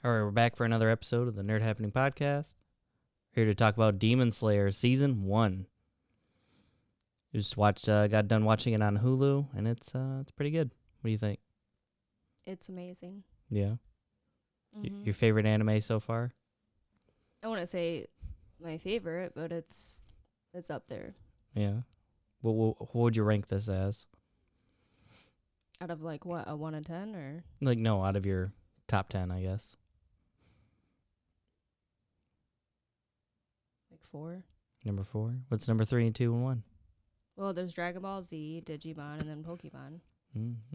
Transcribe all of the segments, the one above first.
All right, we're back for another episode of the Nerd Happening Podcast. Here to talk about Demon Slayer Season 1. Just got done watching it on Hulu, and it's pretty good. What do you think? It's amazing. Yeah. Mm-hmm. Your favorite anime so far? I wouldn't say my favorite, but it's up there. Yeah. What would you rank this as? Out of like what, a 1 in 10 or? Like, no, out of your top 10, I guess. Like 4. Number 4? What's number 3 and 2 and 1? Well, there's Dragon Ball Z, Digimon, and then Pokemon.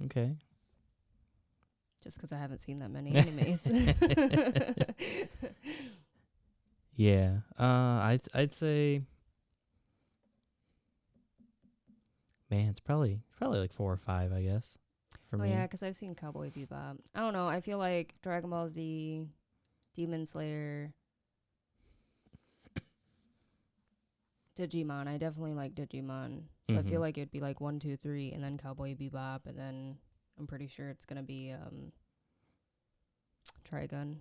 Okay. Just because I haven't seen that many animes. Yeah. I'd say, man, it's probably like 4 or 5, I guess. For me. Yeah, because I've seen Cowboy Bebop. I don't know. I feel like Dragon Ball Z, Demon Slayer, Digimon. I definitely like Digimon. So I feel like it'd be like 1, 2, 3, and then Cowboy Bebop, and then I'm pretty sure it's gonna be Trigun.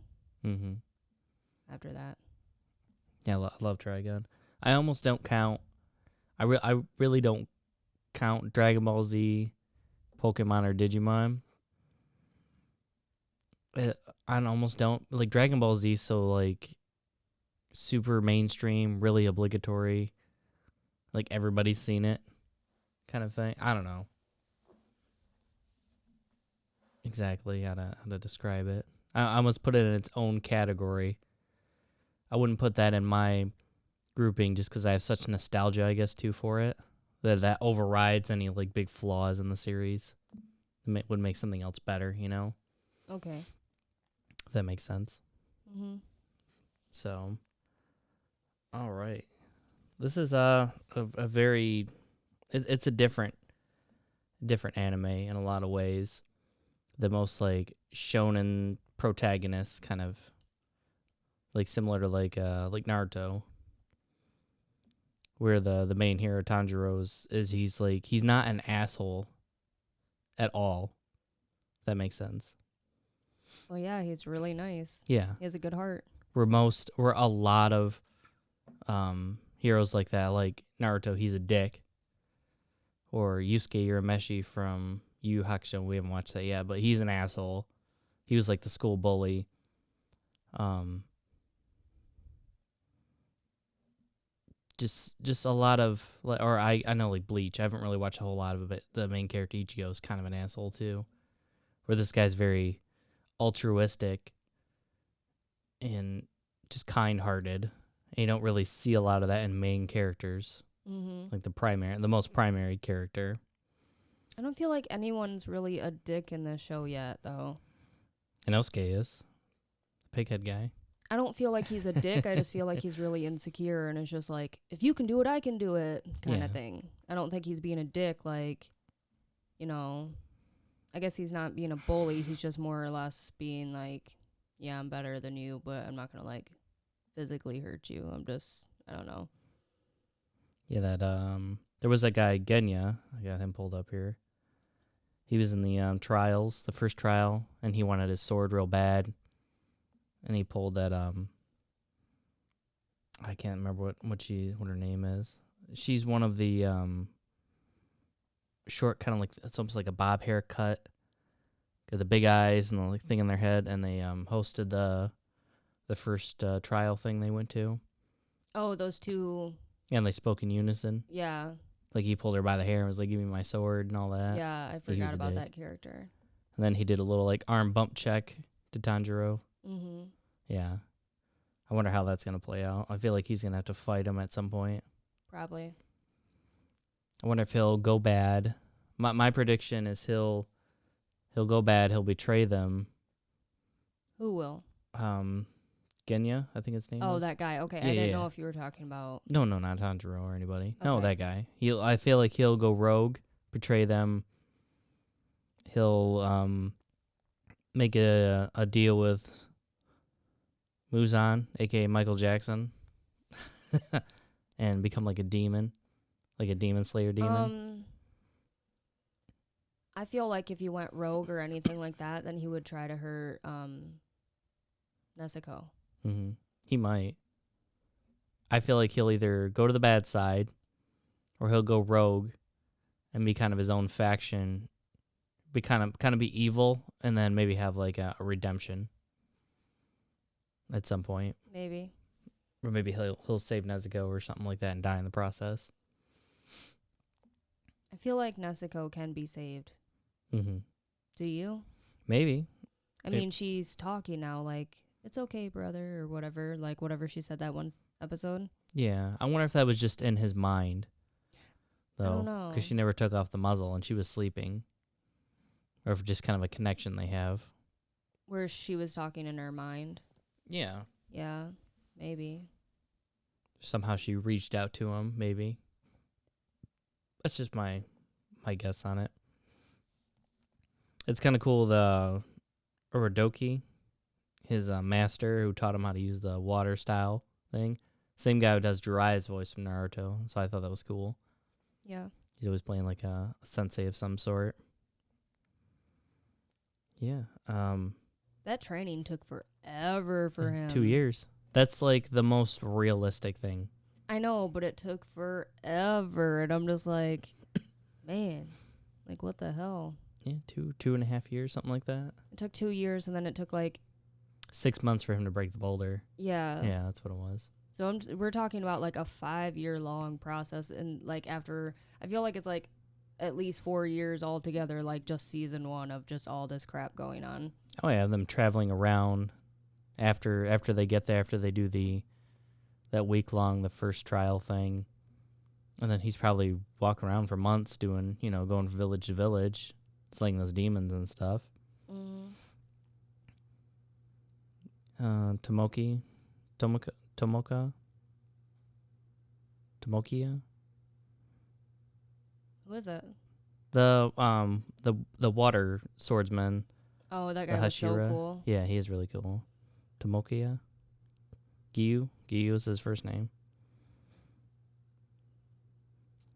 After that. Yeah, I love Trigun. I almost don't count. I really don't count Dragon Ball Z, Pokemon, or Digimon. I almost don't like Dragon Ball Z. So like, super mainstream, really obligatory. Like everybody's seen it, kind of thing. I don't know exactly how to describe it. I almost put it in its own category. I wouldn't put that in my grouping just because I have such nostalgia, I guess, too, for it. That overrides any, like, big flaws in the series. It would make something else better, you know? Okay. If that makes sense. Mm-hmm. So, all right. This is a very... It's a different anime in a lot of ways. The most, like, shonen protagonist kind of... Like, similar to, like Naruto. Where the main hero, Tanjiro, is he's not an asshole at all. If that makes sense. Well, yeah, he's really nice. Yeah. He has a good heart. We're a lot of heroes like that. Like Naruto, he's a dick. Or Yusuke Urameshi from Yu Yu Hakusho. We haven't watched that yet, but he's an asshole. He was like the school bully. Just a lot of, or I know like Bleach. I haven't really watched a whole lot of it. The main character Ichigo is kind of an asshole too, where this guy's very altruistic and just kind-hearted. And you don't really see a lot of that in main characters, like the most primary character. I don't feel like anyone's really a dick in this show yet, though. Inosuke is the pighead guy. I don't feel like he's a dick. I just feel like he's really insecure, and it's just like, if you can do it, I can do it kind of thing. I don't think he's being a dick, like, you know, I guess he's not being a bully. He's just more or less being like, yeah, I'm better than you, but I'm not going to, like, physically hurt you. I don't know. Yeah, that, there was that guy, Genya. I got him pulled up here. He was in the trials, the first trial, and he wanted his sword real bad. And he pulled that, I can't remember what her name is. She's one of the, short, kind of like, it's almost like a bob haircut. Got the big eyes and the like, thing in their head. And they, hosted the first, trial thing they went to. Oh, those two. Yeah, and they spoke in unison. Yeah. Like, he pulled her by the hair and was like, give me my sword and all that. Yeah, I forgot about that character. And then he did a little, like, arm bump check to Tanjiro. Mm-hmm. Yeah. I wonder how that's going to play out. I feel like he's going to have to fight him at some point. Probably. I wonder if he'll go bad. My prediction is he'll go bad. He'll betray them. Who will? Genya, I think his name is. Oh, that guy. Okay, I didn't know if you were talking about... No, not Tanjiro or anybody. Okay. No, that guy. I feel like he'll go rogue, betray them. He'll make a deal with Muzan, a.k.a. Michael Jackson, and become like a demon, like a demon slayer demon. I feel like if he went rogue or anything like that, then he would try to hurt Nezuko. Mm-hmm. He might. I feel like he'll either go to the bad side or he'll go rogue and be kind of his own faction, be kind of be evil, and then maybe have like a redemption at some point. Maybe. Or maybe he'll save Nezuko or something like that and die in the process. I feel like Nezuko can be saved. Mm-hmm. Do you? Maybe. I mean, she's talking now, like, it's okay, brother, or whatever. Like, whatever she said that one episode. Yeah. I wonder if that was just in his mind, though. I don't know. Because she never took off the muzzle and she was sleeping. Or if just kind of a connection they have. Where she was talking in her mind. Yeah. Yeah, maybe. Somehow she reached out to him, maybe. That's just my guess on it. It's kind of cool, the Uradoki, his master who taught him how to use the water style thing. Same guy who does Jiraiya's voice from Naruto, so I thought that was cool. Yeah. He's always playing like a sensei of some sort. Yeah. That training took forever for him. 2 years. That's like the most realistic thing. I know, but it took forever, and I'm just like, man, like what the hell? Yeah, 2.5 years, something like that. It took 2 years, and then it took like 6 months for him to break the boulder. yeah. Yeah, that's what it was. So we're talking about like a 5-year long process, and like after I feel like it's like at least 4 years altogether, like just season 1 of just all this crap going on. Oh yeah, them traveling around after they get there, after they do that week long the first trial thing, and then he's probably walking around for months doing, going from village to village, slaying those demons and stuff. Mm. Tomokia. Who is it? The water swordsman. Oh, that The guy was so Hashira. cool. Yeah, he is really cool. Tomokia. Giyu is his first name.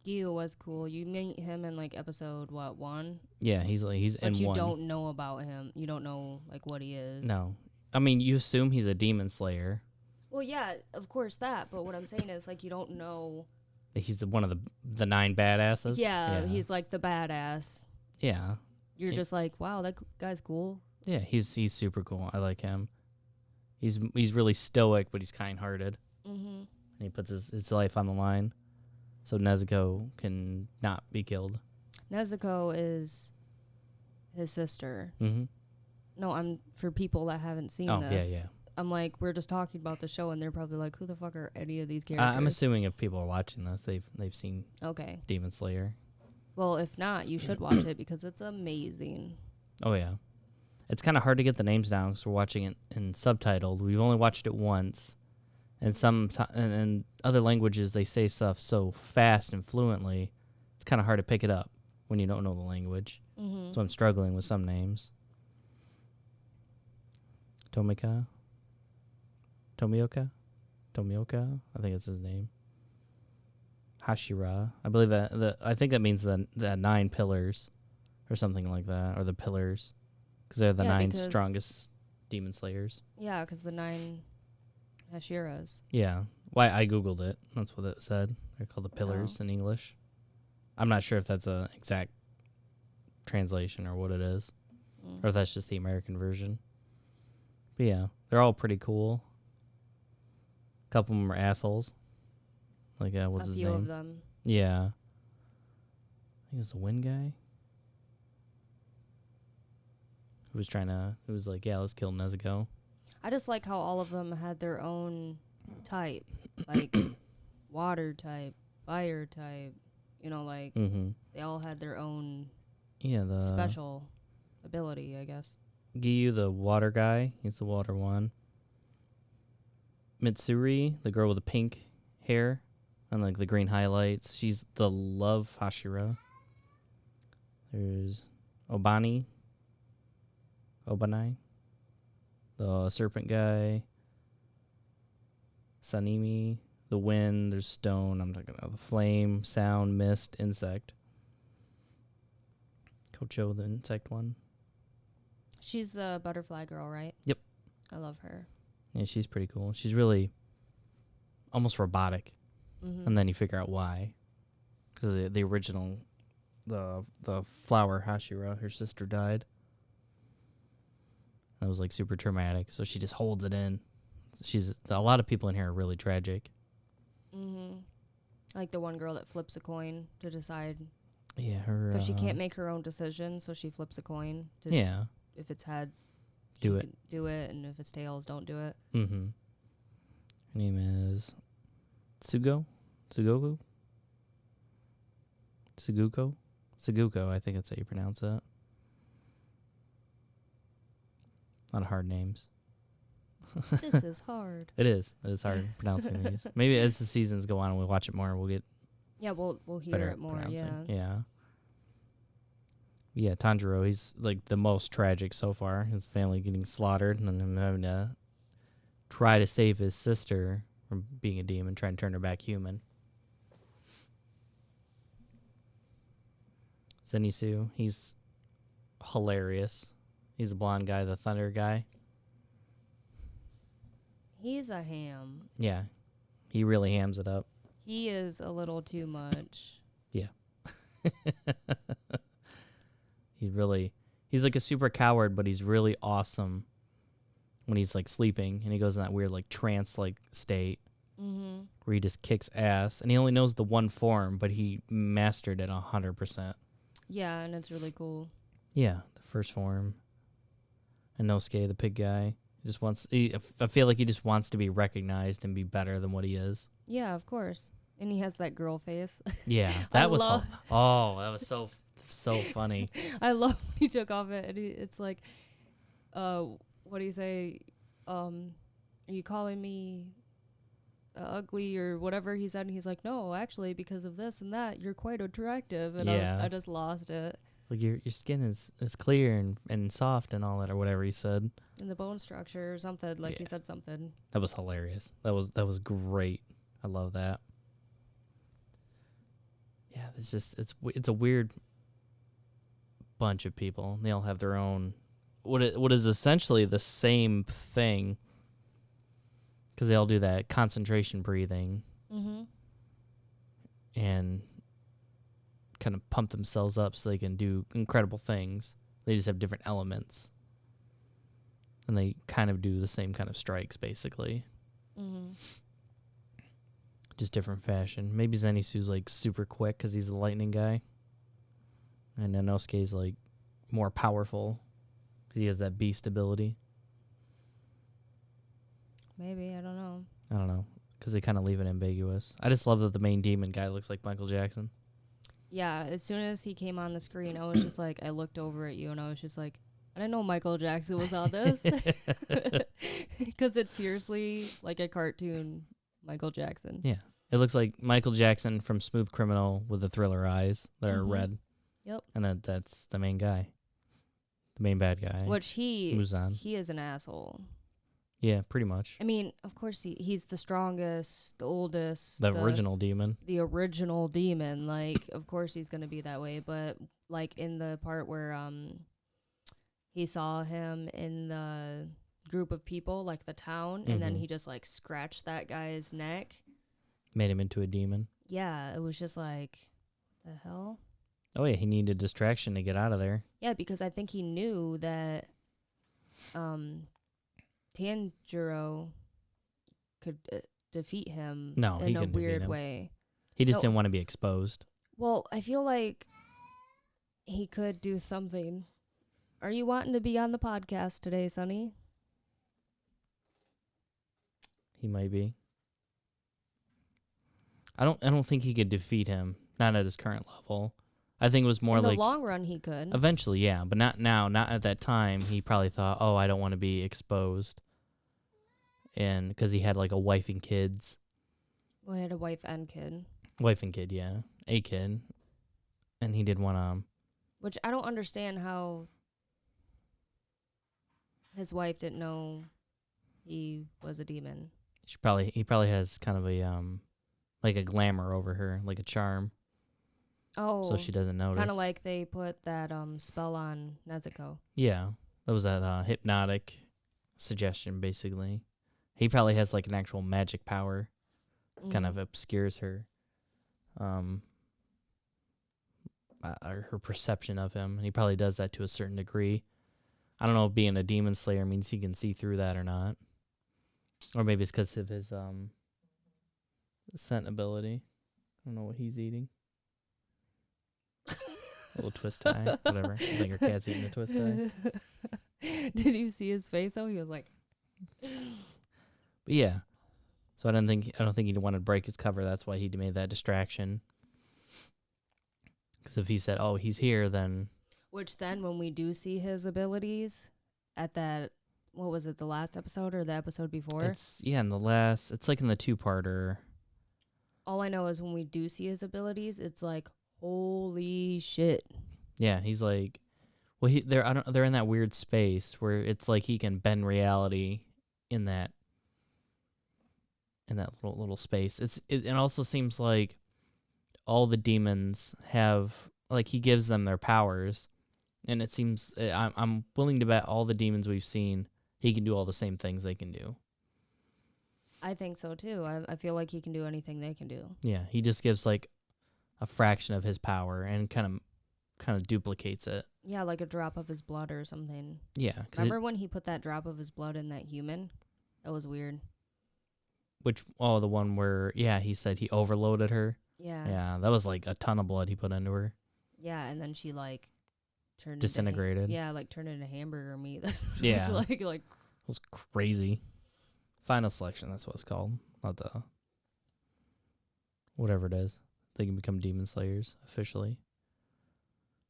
Gyu was cool. You meet him in like episode 1? Yeah, he's in But you one. don't know about him. You don't know like what he is. No, I mean you assume he's a demon slayer. Well, yeah, of course that. But what I'm saying is like you don't know. He's one of the 9 badasses. Yeah, he's like the badass. Yeah. You're just like, wow, that guy's cool. Yeah, he's super cool. I like him. He's really stoic, but he's kind-hearted. Mm-hmm. And he puts his life on the line, so Nezuko can not be killed. Nezuko is his sister. Mm-hmm. No, I'm for people that haven't seen Oh, this. yeah. I'm like, we're just talking about the show, and they're probably like, who the fuck are any of these characters? I'm assuming if people are watching this, they've seen Okay. Demon Slayer. Well, if not, you should watch it because it's amazing. Oh, yeah. It's kind of hard to get the names down because we're watching it in subtitled. We've only watched it once. And in other languages, they say stuff so fast and fluently, it's kind of hard to pick it up when you don't know the language. Mm-hmm. So I'm struggling with some names. Tomioka? I think that's his name. Hashira. I believe I think that means the 9 pillars or something like that, or the pillars, because they're the 9 strongest demon slayers. Yeah, because the 9 Hashiras. Yeah. Why I googled it. That's what it said. They're called the pillars in English. I'm not sure if that's a exact translation or what it is, or if that's just the American version. But yeah, they're all pretty cool. A couple of them are assholes. Like, what's his name? A few of them. Yeah. I think it's the Wind guy. Who was like, yeah, let's kill Nezuko. I just like how all of them had their own type. Like, water type, fire type. Like, they all had their own special ability, I guess. Giyu, the water guy. He's the water one. Mitsuri, the girl with the pink hair and like the green highlights. She's the love Hashira. There's Obanai, the serpent guy. Sanemi, the wind. There's stone. I'm not gonna know the flame, sound, mist, insect. Cho, the insect one. She's the butterfly girl, right? Yep. I love her. Yeah, she's pretty cool. She's really almost robotic. Mm-hmm. And then you figure out why. Because the original, the flower Hashira, her sister died. That was like super traumatic. So she just holds it in. A lot of people in here are really tragic. Mm-hmm. Like the one girl that flips a coin to decide. Yeah, her. Because she can't make her own decision, so she flips a coin. Yeah. If it's heads, Do it. Do it, and if it's tails, don't do it. Mm-hmm. Her name is Tsugoku? Suguko, I think that's how you pronounce that. A lot of hard names. This is hard. It is. It's hard pronouncing these. Maybe as the seasons go on and we watch it more, we'll get we'll hear better it more. pronouncing. Yeah. Yeah, Tanjiro, he's like the most tragic so far. His family getting slaughtered and then him having to try to save his sister from being a demon, trying to turn her back human. Zenitsu, he's hilarious. He's the blonde guy, the thunder guy. He's a ham. Yeah, he really hams it up. He is a little too much. Yeah. He's like a super coward, but he's really awesome when he's like sleeping and he goes in that weird like trance like state where he just kicks ass and he only knows the one form, but he mastered it 100%. Yeah, and it's really cool. Yeah, the first form. And Nosuke, the pig guy, I feel like he just wants to be recognized and be better than what he is. Yeah, of course. And he has that girl face. Yeah, that was so funny. I love when he took off it and it's like, what do you say? Are you calling me ugly or whatever he said? And he's like, no, actually, because of this and that, you're quite attractive. And yeah. I just lost it. Like your skin is clear and soft and all that or whatever he said. And the bone structure or something, like he said something. That was hilarious. That was great. I love that. Yeah, it's a weird bunch of people. They all have their own what is essentially the same thing because they all do that concentration breathing and kind of pump themselves up so they can do incredible things. They just have different elements, and they kind of do the same kind of strikes basically. Just different fashion. Maybe Zenitsu's like super quick because he's the lightning guy. And Inosuke's like more powerful because he has that beast ability. Maybe, I don't know. Because they kind of leave it ambiguous. I just love that the main demon guy looks like Michael Jackson. Yeah, as soon as he came on the screen, I was just like, I looked over at you and I was just like, I didn't know Michael Jackson was on this. Because it's seriously like a cartoon Michael Jackson. Yeah. It looks like Michael Jackson from Smooth Criminal with the Thriller eyes that are red. Yep. And that's the main guy. The main bad guy. Which he Muzan. He is an asshole. Yeah, pretty much. I mean, of course he's the strongest, the oldest. The original demon. The original demon. Like, of course he's going to be that way. But, like, in the part where he saw him in the group of people, like the town, and then he just, like, scratched that guy's neck. Made him into a demon. Yeah, it was just like, the hell? Oh, yeah, he needed distraction to get out of there. Yeah, because I think he knew that Tanjiro could defeat him in a weird way. He just didn't want to be exposed. Well, I feel like he could do something. Are you wanting to be on the podcast today, Sonny? He might be. I don't think he could defeat him. Not at his current level. I think it was more like... In the long run, he could. Eventually, yeah. But not now. Not at that time. He probably thought, oh, I don't want to be exposed. And because he had like a wife and kids. Well, he had a wife and kid. Wife and kid, yeah. A kid. And he didn't want to... Which I don't understand how his wife didn't know he was a demon. He probably has kind of a... like a glamour over her, like a charm. Oh, so she doesn't notice. kind of like they put that spell on Nezuko. Yeah, that was that hypnotic suggestion, basically. He probably has like an actual magic power, kind of obscures her, her perception of him. And he probably does that to a certain degree. I don't know if being a demon slayer means he can see through that or not, or maybe it's because of his scent ability. I don't know what he's eating. A little twist tie, whatever. I think her cat's eating a twist tie. Did you see his face? Oh, he was like. But yeah, so I don't think he wanted to break his cover. That's why he made that distraction. Because if he said, "Oh, he's here," then. Which then, when we do see his abilities, at that, what was it, the last episode or the episode before? It's in the last. It's like in the 2-parter. All I know is when we do see his abilities, it's like, holy shit. Yeah, he's like, well, they're in that weird space where it's like he can bend reality in that little space. It also seems like all the demons have, like, he gives them their powers, and it seems I'm willing to bet all the demons we've seen, he can do all the same things they can do. I think so too. I feel like he can do anything they can do. Yeah, he just gives like a fraction of his power and kind of duplicates it. Yeah, like a drop of his blood or something. Yeah. Remember when he put that drop of his blood in that human? That was weird. The one where, yeah, he said he overloaded her. Yeah. Yeah, that was like a ton of blood he put into her. Yeah, and then she like turned disintegrated. turned into hamburger meat. That's what yeah. It like. It was crazy. Final selection, that's what it's called. Not the whatever it is. They can become demon slayers officially.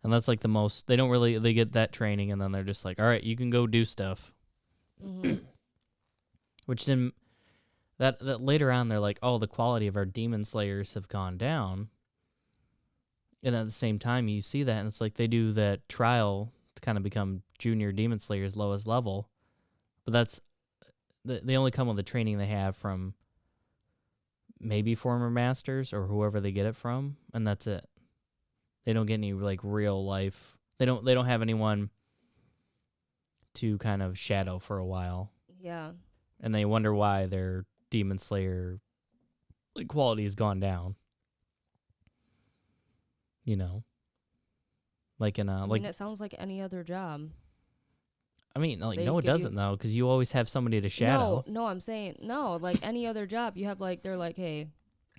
And that's like the most, they get that training and then they're just like, all right, you can go do stuff. Mm-hmm. Which didn't, that later on they're like, oh, the quality of our demon slayers have gone down. And at the same time you see that and it's like they do that trial to kind of become junior demon slayers, lowest level. But that's, they only come with the training they have from maybe former masters or whoever they get it from, and that's it. They don't get any like real life. They don't have anyone to kind of shadow for a while. Yeah. And they wonder why their demon slayer like quality has gone down. You know, like in I mean, it sounds like any other job. I mean, like, no, it doesn't, though, because you always have somebody to shadow. No, I'm saying, no, like, any other job, you have, like, they're like, hey,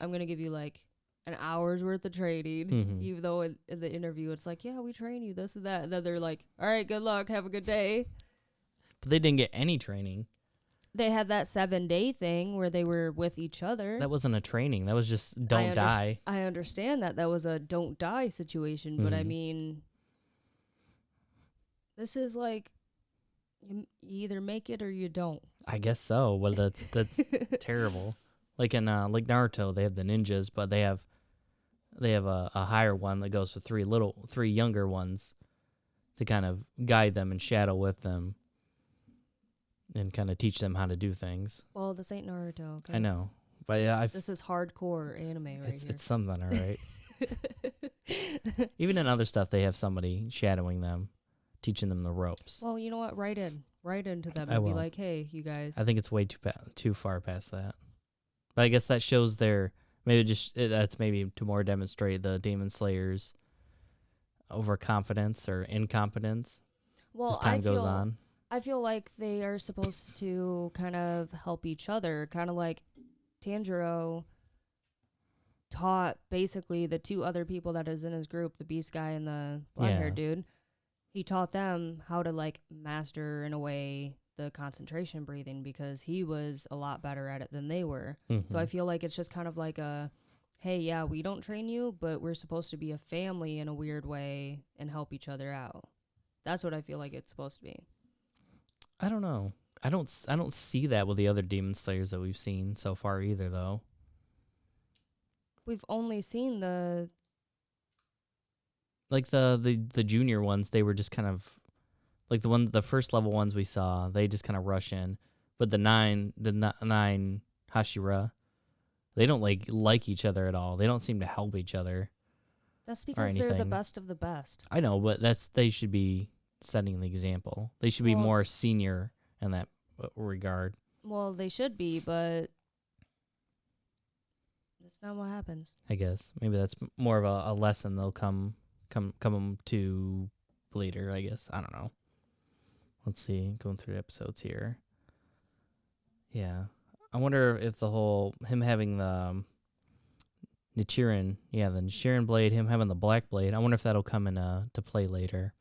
I'm going to give you, like, an hour's worth of training, even though in the interview, it's like, yeah, we train you, this and that, and then they're like, all right, good luck, have a good day. But they didn't get any training. They had that 7-day thing where they were with each other. That wasn't a training. That was just don't die. I understand that was a don't die situation, but I mean, this is like, you either make it or you don't. I guess so. Well, that's terrible. Like in like Naruto, they have the ninjas, but they have a higher one that goes with three younger ones to kind of guide them and shadow with them and kind of teach them how to do things. Well, this ain't Naruto. Okay? I know, but yeah, this is hardcore anime here. It's something, all right. Even in other stuff, they have somebody shadowing them, teaching them the ropes. Well, you know what? Write into them and be like, hey, you guys. I think it's way too far past that. But I guess that shows that's maybe to more demonstrate the demon slayers' overconfidence or incompetence as time goes on. I feel like they are supposed to kind of help each other, kind of like Tanjiro taught basically the two other people that is in his group, the beast guy and the blonde-haired dude. He taught them how to like master in a way the concentration breathing because he was a lot better at it than they were. So I feel like it's just kind of like a, hey, yeah, we don't train you, but we're supposed to be a family in a weird way and help each other out. That's what I feel like it's supposed to be. I don't know. I don't see that with the other demon slayers that we've seen so far either, though. We've only seen the junior ones. They were just kind of like the first level ones we saw. They just kind of rush in, but the nine Hashira, they don't like each other at all. They don't seem to help each other. That's or because they're the anything. best of the best. I know, but they should be setting the example. They should be Well- more senior in that regard. Well, they should be, but that's not what happens. I guess maybe that's more of a lesson they'll come to later. I guess I don't know. Let's see, going through the episodes here. Yeah, I wonder if the whole him having the Nichiren, the Nichiren blade, him having the black blade. I wonder if that'll come in to play later.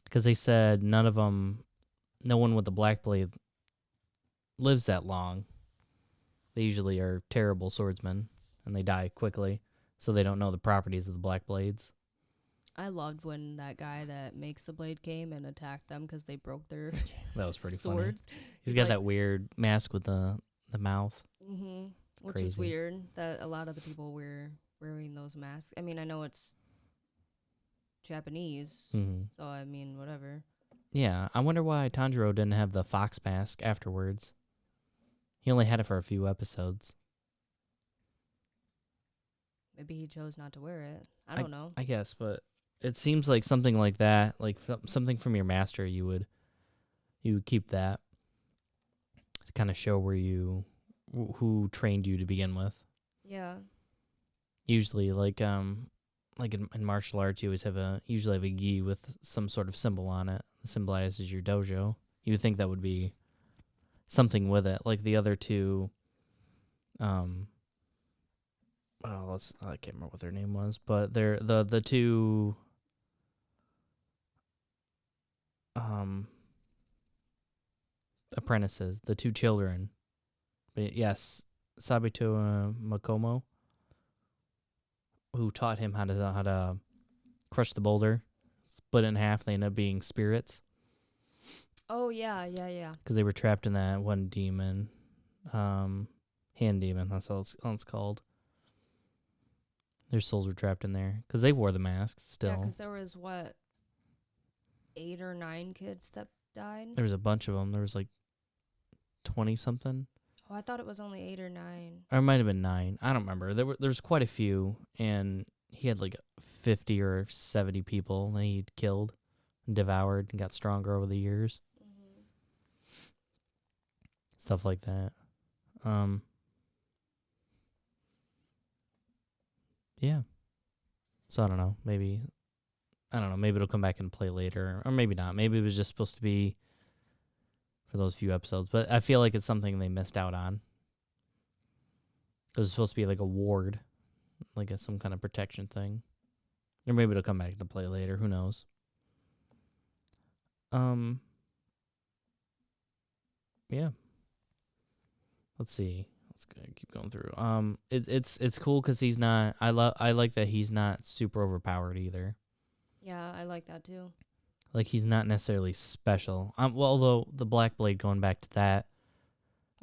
Because they said no one with the black blade lives that long. They usually are terrible swordsmen, and they die quickly, so they don't know the properties of the black blades. I loved when that guy that makes the blade came and attacked them because they broke their That was pretty funny. swords. He's got like- that weird mask with the mouth. Mm-hmm. Which Crazy. is weird that a lot of the people were wearing those masks. I mean, I know it's Japanese, Mm-hmm. so I mean, whatever. Yeah, I wonder why Tanjiro didn't have the fox mask afterwards. He only had it for a few episodes. Maybe he chose not to wear it. I don't know. I guess, but it seems like something like that, like something from your master, you would keep that to kind of show where who trained you to begin with. Yeah. Usually, like in martial arts, you always usually have a gi with some sort of symbol on it. It symbolizes your dojo. You would think that would be something with it, like the other two. I can't remember what their name was, but they're the two. Apprentices, the two children. But yes, Sabito Makomo, who taught him how to crush the boulder, split it in half. They end up being spirits Oh, yeah. because they were trapped in that one demon, hand demon. That's all it's called. Their souls were trapped in there because they wore the masks Yeah, still. because there was, 8 or 9 kids that died? There was a bunch of them. There was like 20-something. Oh, I thought it was only 8 or 9. Or it might have been 9. I don't remember. There's quite a few, and he had like 50 or 70 people that he'd killed and devoured and got stronger over the years. Mm-hmm. Stuff like that. Yeah. So I don't know. Maybe it'll come back and play later, or maybe not. Maybe it was just supposed to be for those few episodes, but I feel like it's something they missed out on. It was supposed to be like a ward, like some kind of protection thing, or maybe it'll come back to play later. Who knows? Yeah. Let's see. Let's keep going through. It's cool because he's not. I like that he's not super overpowered either. Yeah, I like that too. Like, he's not necessarily special. Well, although the Black Blade, going back to that,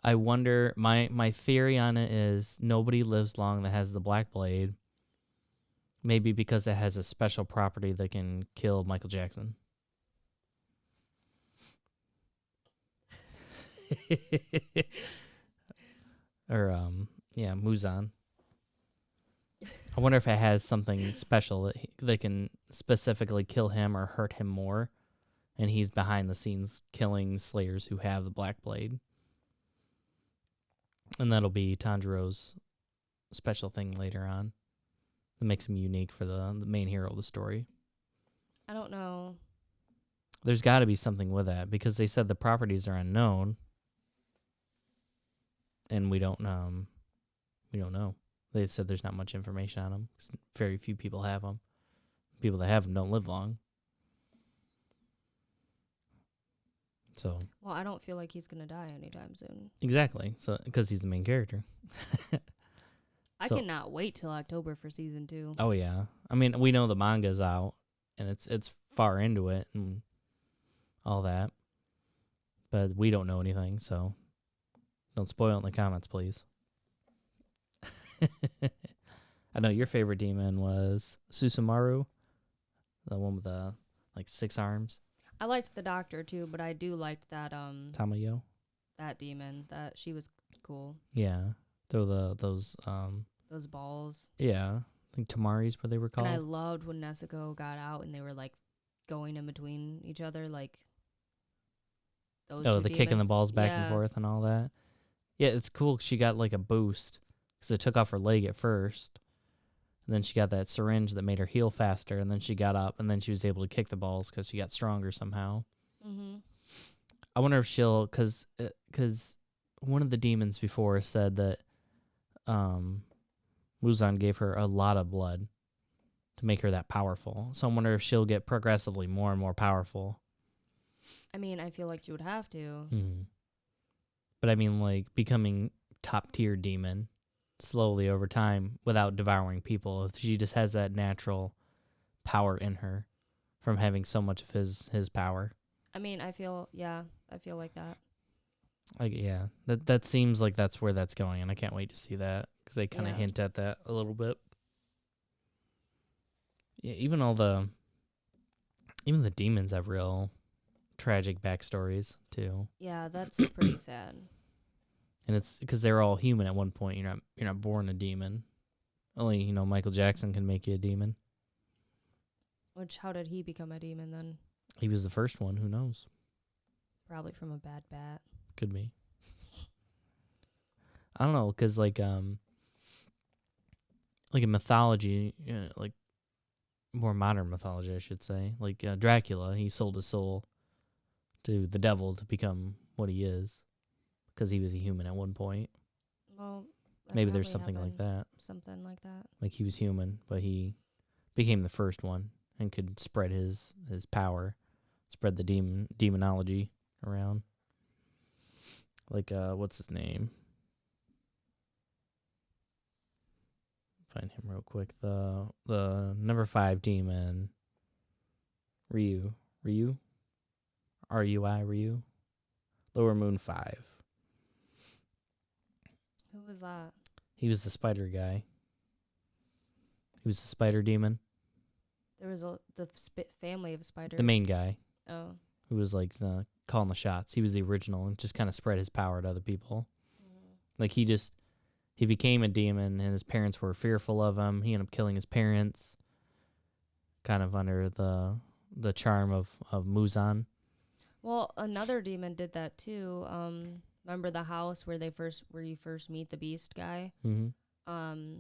I wonder, my theory on it is nobody lives long that has the Black Blade. Maybe because it has a special property that can kill Michael Jackson. Or, Muzan. I wonder if it has something special that can specifically kill him or hurt him more, and he's behind the scenes killing slayers who have the Black Blade. And that'll be Tanjiro's special thing later on that makes him unique for the main hero of the story. I don't know. There's got to be something with that because they said the properties are unknown, and we don't know. They said there's not much information on them. Very few people have them. People that have them don't live long. So. Well, I don't feel like he's going to die anytime soon. Exactly. So, because he's the main character. I cannot wait till October for season 2. Oh yeah. I mean, we know the manga's out, and it's far into it and all that, but we don't know anything, so don't spoil it in the comments, please. I know your favorite demon was Susumaru, the one with the 6 arms. I liked the doctor too, but I do like that Tamayo. that demon. That she was cool. Yeah, throw those those balls. Yeah, I think Tamari's what they were called. And I loved when Nezuko got out and they were like going in between each other, like those. Oh, two the kicking the demons. balls back and Yeah. forth and all that. Yeah, it's cool. She got like a boost because it took off her leg at first. And then she got that syringe that made her heal faster. And then she got up and then she was able to kick the balls because she got stronger somehow. Mm-hmm. I wonder if she'll, because one of the demons before said that Muzan gave her a lot of blood to make her that powerful. So I wonder if she'll get progressively more and more powerful. I mean, I feel like she would have to. Mm-hmm. But I mean, like, becoming top tier demon slowly over time without devouring people. If she just has that natural power in her from having so much of his power. I mean, I feel like that. Like, yeah, that seems like that's where that's going, and I can't wait to see that because they kind of Yeah. hint at that a little bit. Yeah, even the demons have real tragic backstories too. Yeah, that's pretty sad. And it's because they're all human at one point. You're not born a demon. Only Michael Jackson can make you a demon. How did he become a demon then? He was the first one. Who knows? Probably from a bad bat. Could be. I don't know, because like in mythology, like more modern mythology, I should say, like Dracula, he sold his soul to the devil to become what he is, because he was a human at one point. Well, Maybe there's something like that. Something like that. Like he was human, but he became the first one and could spread his power, spread the demonology around. Like what's his name? Find him real quick. The number 5 demon, Ryu, R-U-I, Ryu, Lower Moon 5. Who was that? He was the spider guy. He was the spider demon. There was the family of spiders. The main guy. Oh. Who was like calling the shots. He was the original and just kind of spread his power to other people. Mm-hmm. Like he became a demon and his parents were fearful of him. He ended up killing his parents, kind of under the charm of Muzan. Well, another demon did that too. Remember the house where you first meet the beast guy? Mm-hmm.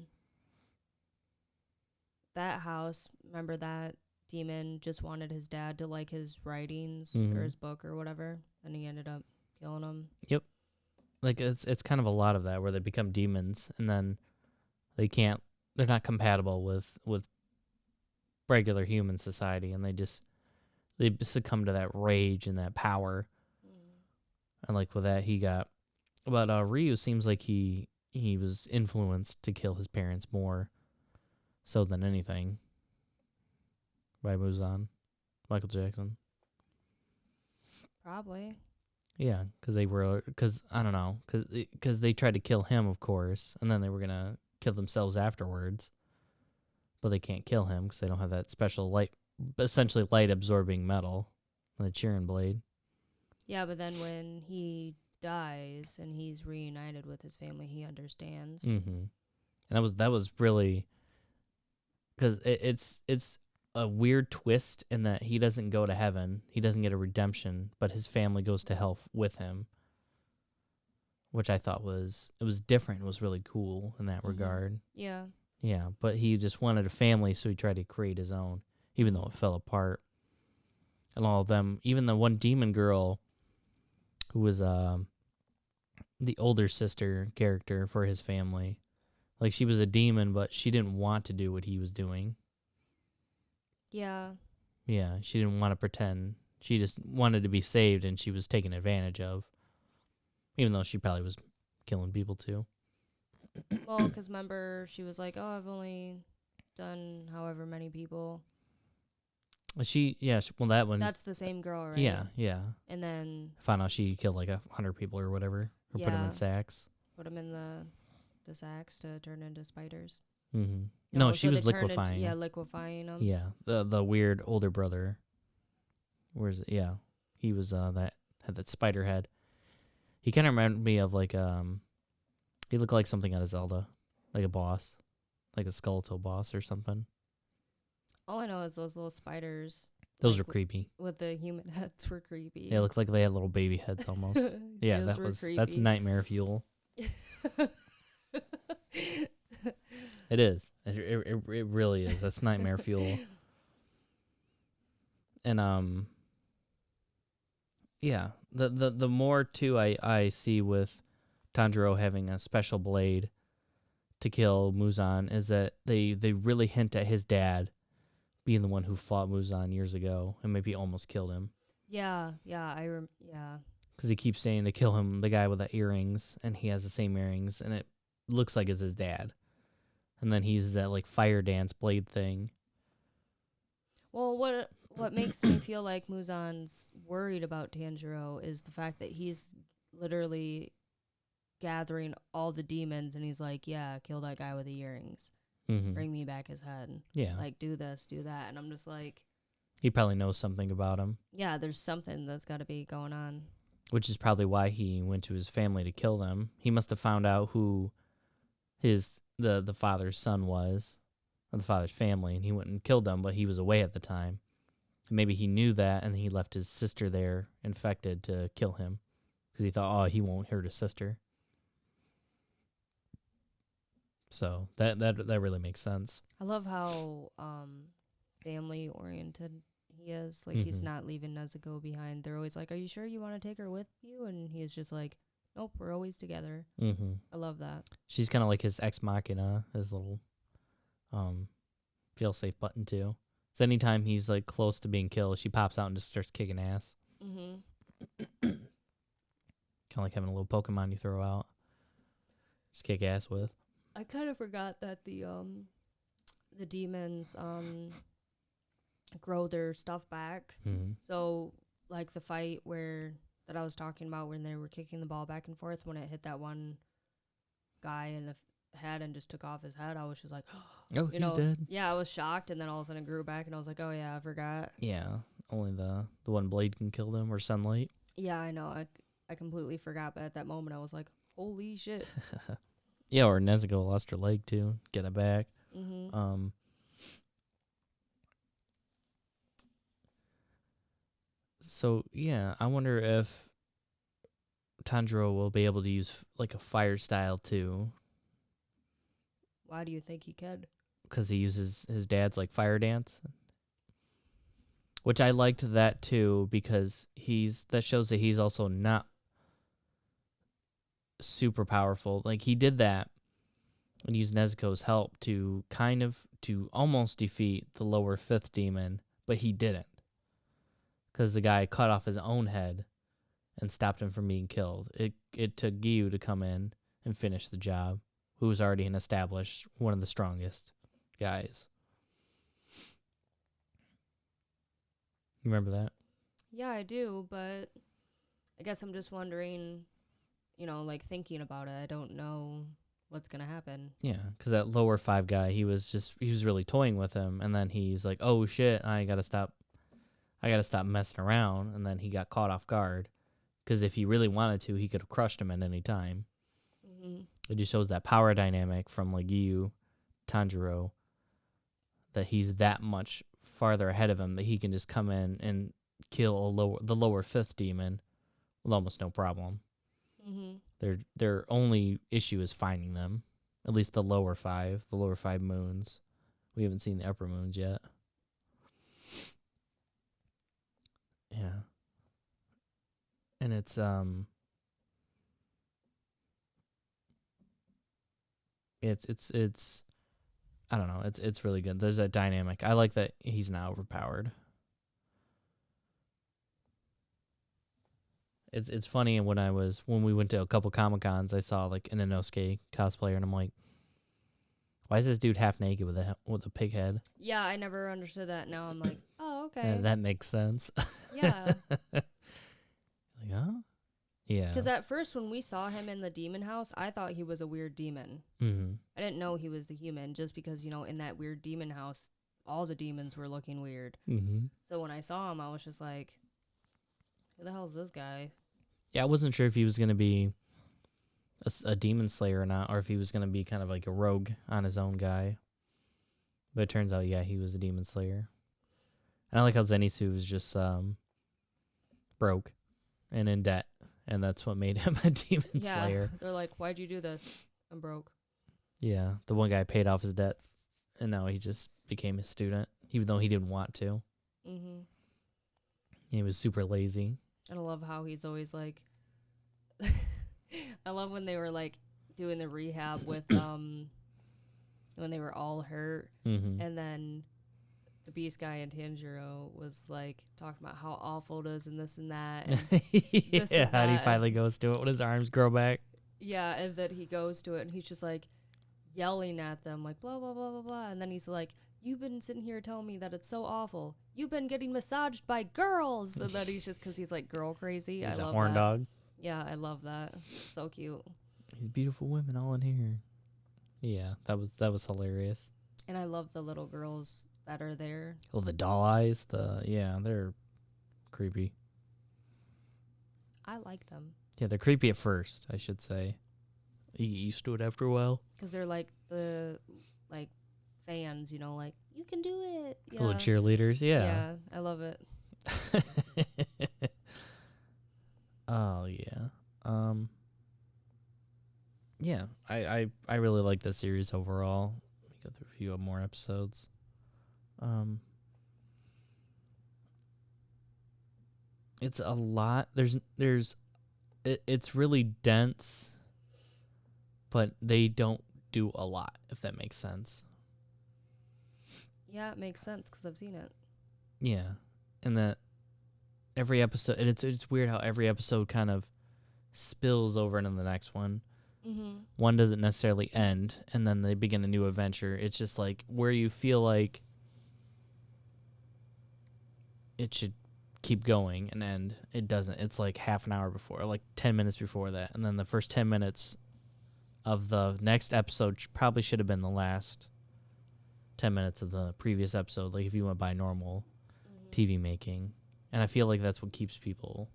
That house, remember that demon just wanted his dad to like his writings or his book or whatever, and he ended up killing him. Yep. Like it's kind of a lot of that where they become demons and then they're not compatible with regular human society, and they succumb to that rage and that power. And like with that but Ryu seems like he was influenced to kill his parents more so than anything by Muzan, Michael Jackson. Probably. Yeah, because I don't know, because they tried to kill him, of course, and then they were gonna kill themselves afterwards, but they can't kill him because they don't have that special essentially light absorbing metal, the Chirin blade. Yeah, but then when he dies and he's reunited with his family, he understands. Mm-hmm. And that was really, because it's a weird twist in that he doesn't go to heaven, he doesn't get a redemption, but his family goes to hell with him, which I thought was different. It was really cool in that regard. Yeah. Yeah, but he just wanted a family, so he tried to create his own, even though it fell apart. And all of them, even the one demon girl, who was the older sister character for his family, like she was a demon, but she didn't want to do what he was doing. Yeah. Yeah, she didn't want to pretend. She just wanted to be saved, and she was taken advantage of, even though she probably was killing people too. Well, because remember, she was like, oh, I've only done however many people. That one. That's the same girl, right? Yeah. And then Found out she killed like 100 people or whatever, or put them in sacks. Put them in the sacks to turn into spiders. Mm-hmm. No, she was liquefying. Liquefying them. Yeah, the weird older brother. Where's it? Yeah, he was that had that spider head. He kind of reminded me of like he looked like something out of Zelda, like a boss, like a skeletal boss or something. All I know is those little spiders. Those like, were creepy. With the human heads were creepy. They looked like they had little baby heads almost. Yeah, that's creepy. nightmare fuel. It is. It really is. That's nightmare fuel. And yeah, the more too I see with Tanjiro having a special blade to kill Muzan is that they really hint at his dad being the one who fought Muzan years ago and maybe almost killed him. Yeah. Because he keeps saying to kill him, the guy with the earrings, and he has the same earrings, and it looks like it's his dad. And then he uses that like fire dance blade thing. Well, what makes me feel like Muzan's worried about Tanjiro is the fact that he's literally gathering all the demons, and he's like, yeah, kill that guy with the earrings. Mm-hmm. Bring me back his head. Yeah. Like, do this, do that. And I'm just like... He probably knows something about him. Yeah, there's something that's got to be going on. Which is probably why he went to his family to kill them. He must have found out who the father's son was, or the father's family, and he went and killed them, but he was away at the time. And maybe he knew that, and he left his sister there infected to kill him, because he thought, oh, he won't hurt his sister. So that really makes sense. I love how family oriented he is. Like, he's not leaving Nezuko behind. They're always like, are you sure you want to take her with you? And he's just like, nope, we're always together. Mm-hmm. I love that. She's kind of like his ex machina, his little feel safe button too. So anytime he's like close to being killed, she pops out and just starts kicking ass. Mm-hmm. Kind of like having a little Pokemon you throw out, just kick ass with. I kind of forgot that the demons grow their stuff back. Mm-hmm. So like the fight that I was talking about when they were kicking the ball back and forth, when it hit that one guy in the head and just took off his head, I was just like, oh, he's dead. Yeah, I was shocked, and then all of a sudden it grew back, and I was like, oh yeah, I forgot. Yeah, only the one blade can kill them, or sunlight. Yeah, I know. I completely forgot, but at that moment I was like, holy shit. Yeah, or Nezuko lost her leg too. Get it back. Mm-hmm. So yeah, I wonder if Tanjiro will be able to use like a fire style too. Why do you think he could? Because he uses his dad's like fire dance, which I liked that too, because that shows that he's also not super powerful. Like, he did that and used Nezuko's help to almost defeat the lower fifth demon, but he didn't, because the guy cut off his own head and stopped him from being killed. It took Giyu to come in and finish the job, who was already an established, one of the strongest guys. You remember that? Yeah, I do, but I guess I'm just wondering, like, thinking about it, I don't know what's going to happen. Yeah, because that lower 5 guy, he was really toying with him, and then he's like, oh shit, I gotta stop messing around, and then he got caught off guard, because if he really wanted to, he could have crushed him at any time. Mm-hmm. It just shows that power dynamic from like Giyu, Tanjiro, that he's that much farther ahead of him that he can just come in and kill the lower 5th demon with almost no problem. Mm-hmm. Their only issue is finding them. At least the lower 5 moons. We haven't seen the upper moons yet. Yeah. And it's I don't know, it's really good. There's that dynamic. I like that he's not overpowered. It's funny when we went to a couple Comic-Cons, I saw like an Inosuke cosplayer, and I'm like, why is this dude half naked with a pig head? Yeah, I never understood that. Now I'm like, oh, okay. That makes sense. Yeah. Like, huh? Yeah. Because at first when we saw him in the demon house, I thought he was a weird demon. Mm-hmm. I didn't know he was the human, just because, in that weird demon house, all the demons were looking weird. Mm-hmm. So when I saw him, I was just like, who the hell is this guy? Yeah, I wasn't sure if he was going to be a demon slayer or not, or if he was gonna be kind of like a rogue on his own guy. But it turns out, yeah, he was a demon slayer. And I like how Zenitsu was just broke and in debt, and that's what made him a demon slayer. They're like, why'd you do this? I'm broke. Yeah, the one guy paid off his debts, and now he just became a student, even though he didn't want to. Mm-hmm. He was super lazy. And I love how he's always like, I love when they were like doing the rehab with when they were all hurt, and then the Beast guy and Tanjiro was like talking about how awful it is and this and that. And this and and he that. finally goes to it when his arms grow back. Yeah, and then he goes to it and he's just like yelling at them like blah blah blah blah blah, and then he's like, "You've been sitting here telling me that it's so awful. You've been getting massaged by girls," and then he's just because he's like girl crazy. He's I a love horn that. dog. Yeah, I love that. So cute. These beautiful women all in here. Yeah, that was hilarious. And I love the little girls that are there. Oh, the doll eyes. They're creepy. I like them Yeah, they're creepy at first, I should say. You get used to it after a while. because they're like the fans, you know, like you can do it. Yeah. Little cheerleaders. Yeah. Yeah, I love it. Oh yeah. Yeah, I really like this series overall. Let me go through a few more episodes. It's a lot. It's really dense, but they don't do a lot, if that makes sense. Yeah, it makes sense because I've seen it. Yeah, and that every episode, and it's weird how every episode kind of spills over into the next one. Mm-hmm. One doesn't necessarily end, and then they begin a new adventure. It's just like where you feel like it should keep going and end, it doesn't. It's like half an hour before, like 10 minutes before that, and then the first 10 minutes of the next episode probably should have been the last 10 minutes of the previous episode, like if you went by normal TV making. And I feel like that's what keeps people.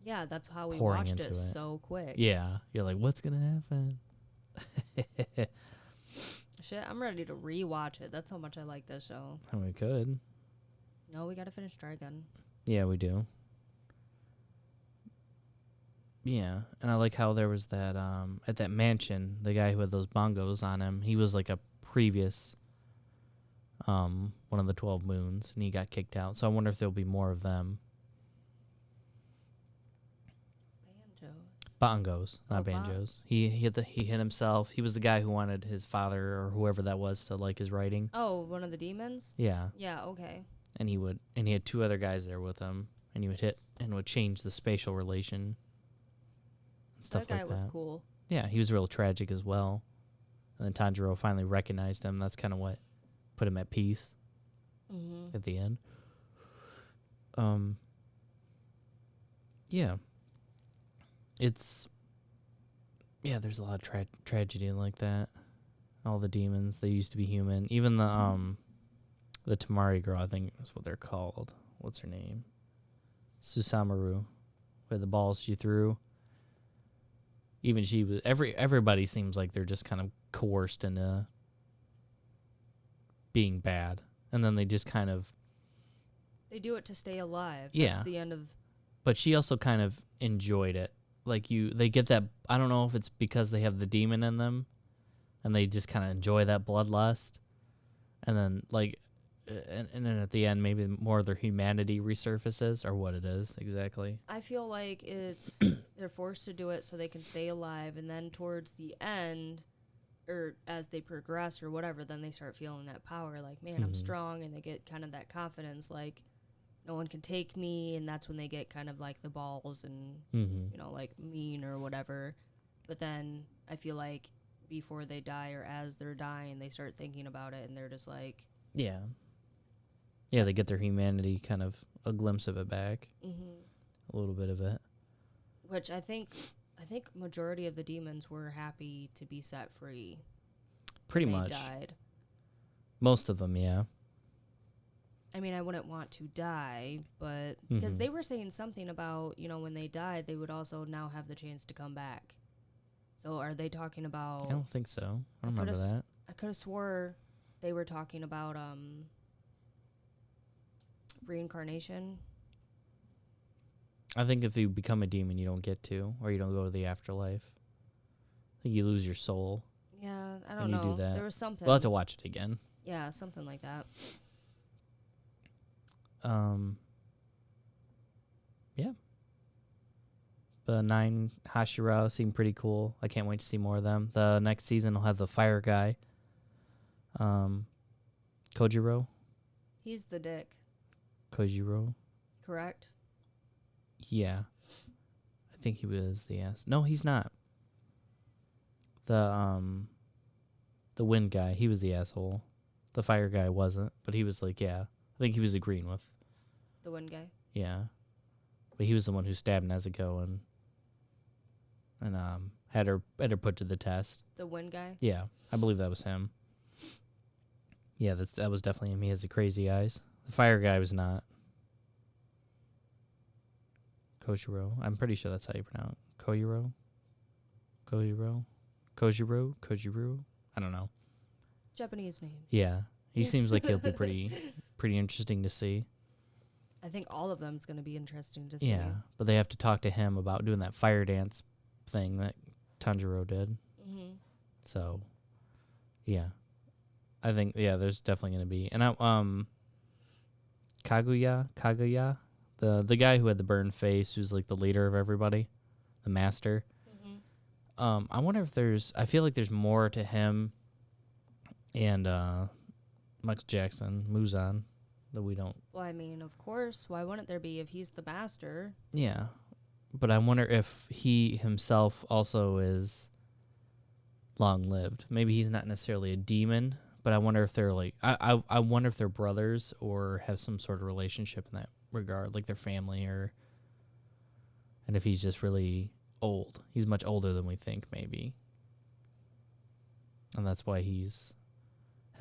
Yeah, that's how we pouring watched into it it. so quick. Yeah, you're like, what's gonna happen? Shit, I'm ready to rewatch it. That's how much I like this show. And we could. No, we gotta finish Trigun. Yeah, we do. Yeah, and I like how there was that at that mansion, the guy who had those bongos on him, he was like a previous one of the 12 moons, and he got kicked out. So I wonder if there'll be more of them. Bongos, not banjos. He hit himself. He was the guy who wanted his father or whoever that was to like his writing. Oh, one of the demons? Yeah. Yeah, okay. And he had two other guys there with him, and he would hit and would change the spatial relation and stuff like that. That guy was cool. Yeah, he was real tragic as well. And then Tanjiro finally recognized him. That's kind of what put him at peace at the end. Yeah. There's a lot of tragedy like that. All the demons, they used to be human. Even the Tamari girl, I think is what they're called. What's her name? Susamaru. With the balls she threw. Even she was everybody seems like they're just kind of coerced into being bad. And then they just kind of They do it to stay alive. Yeah. That's the end of. But she also kind of enjoyed it. Like they get that. I don't know if it's because they have the demon in them, and they just kind of enjoy that bloodlust, and then and then at the end maybe more of their humanity resurfaces, or what it is exactly. I feel like it's they're forced to do it so they can stay alive, and then towards the end, or as they progress or whatever, then they start feeling that power. Like, man, I'm strong, and they get kind of that confidence. Like, no one can take me, and that's when they get kind of like the balls and you know, like mean or whatever. But then I feel like before they die or as they're dying, they start thinking about it, and they're just like, Yeah, they get their humanity, kind of a glimpse of it back, a little bit of it. which I think majority of the demons were happy to be set free. Pretty when much. they died. Most of them, yeah. I mean, I wouldn't want to die, but because they were saying something about, you know, when they died, they would also now have the chance to come back. So are they talking about? I don't think so. I don't remember that. I could have swore they were talking about reincarnation. I think if you become a demon, you don't get to, or you don't go to the afterlife. I think you lose your soul. Yeah, I don't when know. You do that. There was something. We'll have to watch it again. Yeah, something like that. Yeah. The 9 Hashira seem pretty cool. I can't wait to see more of them. The next season will have the fire guy. Kojiro. He's the dick. Kojiro. Correct? Yeah. I think he was the ass. No, he's not. The wind guy, he was the asshole. The fire guy wasn't, but he was like, yeah. I think he was agreeing with. The one guy? Yeah. But he was the one who stabbed Nezuko and had her put to the test. The one guy? Yeah, I believe that was him. Yeah, that was definitely him. He has the crazy eyes. The fire guy was not. Kojiro. I'm pretty sure that's how you pronounce it. Kojiro? I don't know. Japanese name. Yeah. He seems like he'll be pretty interesting to see. I think all of them is going to be interesting to see. Yeah, but they have to talk to him about doing that fire dance thing that Tanjiro did. Mm-hmm. So, yeah. I think, there's definitely going to be. And Kaguya, the guy who had the burned face, who's like the leader of everybody, the master. Mm-hmm. I wonder if I feel like there's more to him and Michael Jackson, Muzan, that we don't. Well, I mean, of course. Why wouldn't there be if he's the master? Yeah. But I wonder if he himself also is long-lived. Maybe he's not necessarily a demon, but I wonder if they're like, I wonder if they're brothers or have some sort of relationship in that regard, like their family, and if he's just really old. He's much older than we think, maybe. And that's why has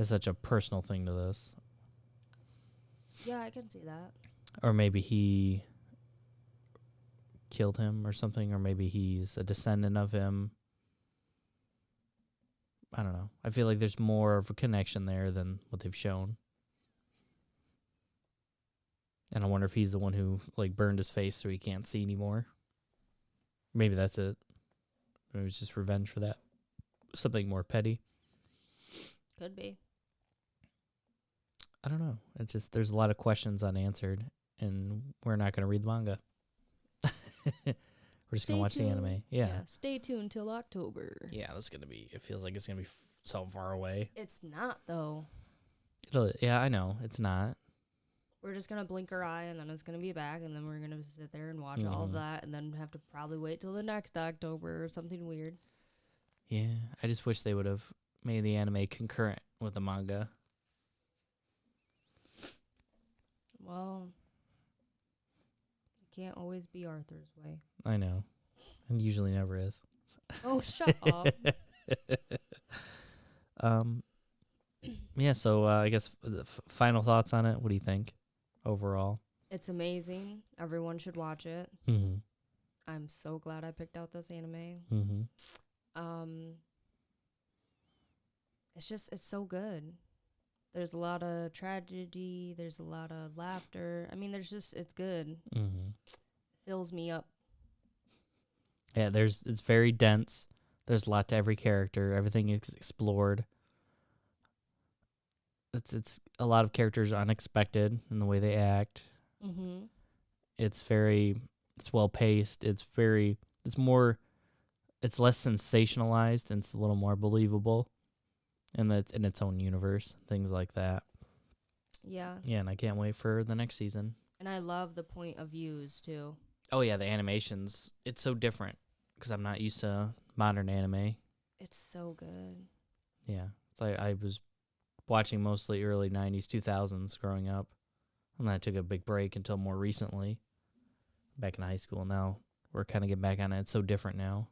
such a personal thing to this. Yeah, I can see that. Or maybe he killed him or something, or maybe he's a descendant of him. I don't know. I feel like there's more of a connection there than what they've shown. And I wonder if he's the one who like burned his face so he can't see anymore. Maybe that's it. Maybe it's just revenge for that. Something more petty. Could be. I don't know. It's just there's a lot of questions unanswered, and we're not going to read the manga. We're just going to watch the anime. Yeah. Stay tuned till October. Yeah, that's going to be, it feels like it's going to be so far away. It's not, though. Yeah, I know. It's not. We're just going to blink our eye, and then it's going to be back, and then we're going to sit there and watch all of that, and then have to probably wait till the next October or something weird. Yeah, I just wish they would have made the anime concurrent with the manga. Well, it can't always be Arthur's way. I know. And usually never is. Oh, shut up. Yeah, so I guess final thoughts on it. What do you think overall? It's amazing. Everyone should watch it. Mm-hmm. I'm so glad I picked out this anime. Mm-hmm. It's so good. There's a lot of tragedy. There's a lot of laughter. I mean, it's good. Mm-hmm. It fills me up. Yeah, it's very dense. There's a lot to every character. Everything is explored. It's a lot of characters are unexpected in the way they act. Mm-hmm. It's well paced. It's less sensationalized and it's a little more believable. And that's in its own universe, things like that. Yeah. Yeah, and I can't wait for the next season. And I love the point of views, too. Oh, yeah, the animations. It's so different because I'm not used to modern anime. It's so good. Yeah. It's like I was watching mostly early 90s, 2000s growing up. And then I took a big break until more recently, back in high school. Now we're kind of getting back on it. It's so different now,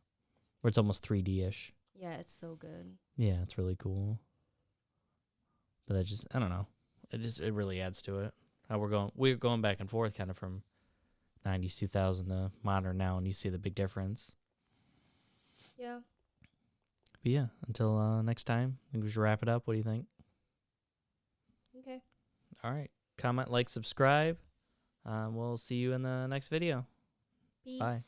where it's almost 3D-ish. Yeah, it's so good. Yeah, it's really cool. But I don't know. It really adds to it. How we're going back and forth kind of from 90s, 2000 to modern now, and you see the big difference. Yeah. But yeah, until next time, I think we should wrap it up. What do you think? Okay. All right. Comment, like, subscribe. We'll see you in the next video. Peace. Bye.